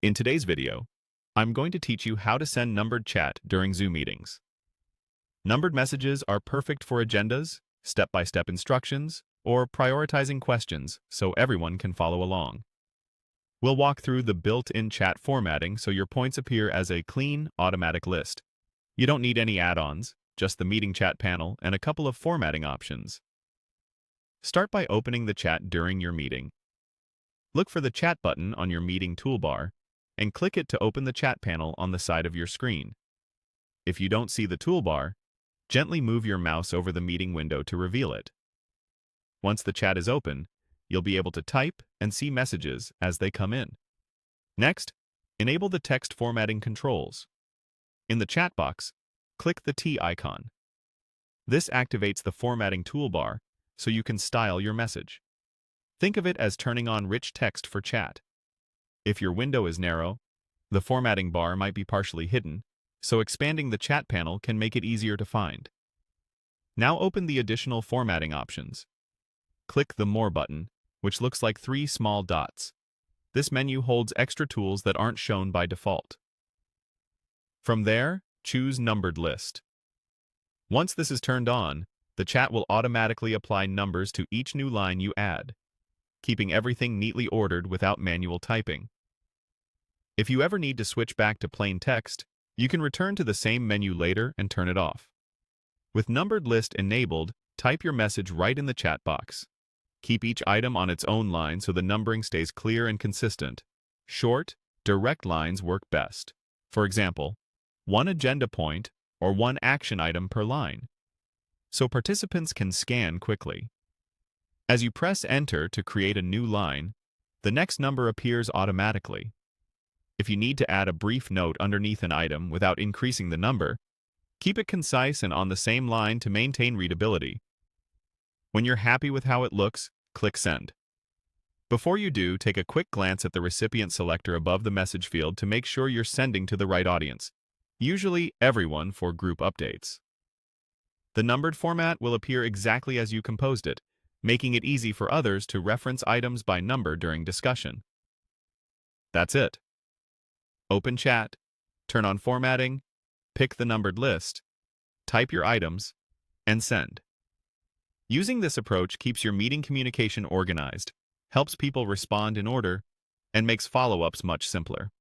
In today's video, I'm going to teach you how to send numbered chat during Zoom meetings. Numbered messages are perfect for agendas, step-by-step instructions, or prioritizing questions so everyone can follow along. We'll walk through the built-in chat formatting so your points appear as a clean, automatic list. You don't need any add-ons, just the meeting chat panel and a couple of formatting options. Start by opening the chat during your meeting. Look for the chat button on your meeting toolbar and click it to open the chat panel on the side of your screen. If you don't see the toolbar, gently move your mouse over the meeting window to reveal it. Once the chat is open, you'll be able to type and see messages as they come in. Next, enable the text formatting controls. In the chat box, click the T icon. This activates the formatting toolbar so you can style your message. Think of it as turning on rich text for chat. If your window is narrow, the formatting bar might be partially hidden, so expanding the chat panel can make it easier to find. Now open the additional formatting options. Click the More button, which looks like 3 small dots. This menu holds extra tools that aren't shown by default. From there, choose Numbered List. Once this is turned on, the chat will automatically apply numbers to each new line you add, keeping everything neatly ordered without manual typing. If you ever need to switch back to plain text, you can return to the same menu later and turn it off. With Numbered List enabled, type your message right in the chat box. Keep each item on its own line so the numbering stays clear and consistent. Short, direct lines work best. For example, 1 agenda point or 1 action item per line, so participants can scan quickly. As you press Enter to create a new line, the next number appears automatically. If you need to add a brief note underneath an item without increasing the number, keep it concise and on the same line to maintain readability. When you're happy with how it looks, click Send. Before you do, take a quick glance at the recipient selector above the message field to make sure you're sending to the right audience, usually everyone for group updates. The numbered format will appear exactly as you composed it, making it easy for others to reference items by number during discussion. That's it. Open chat, turn on formatting, pick the numbered list, type your items, and send. Using this approach keeps your meeting communication organized, helps people respond in order, and makes follow-ups much simpler.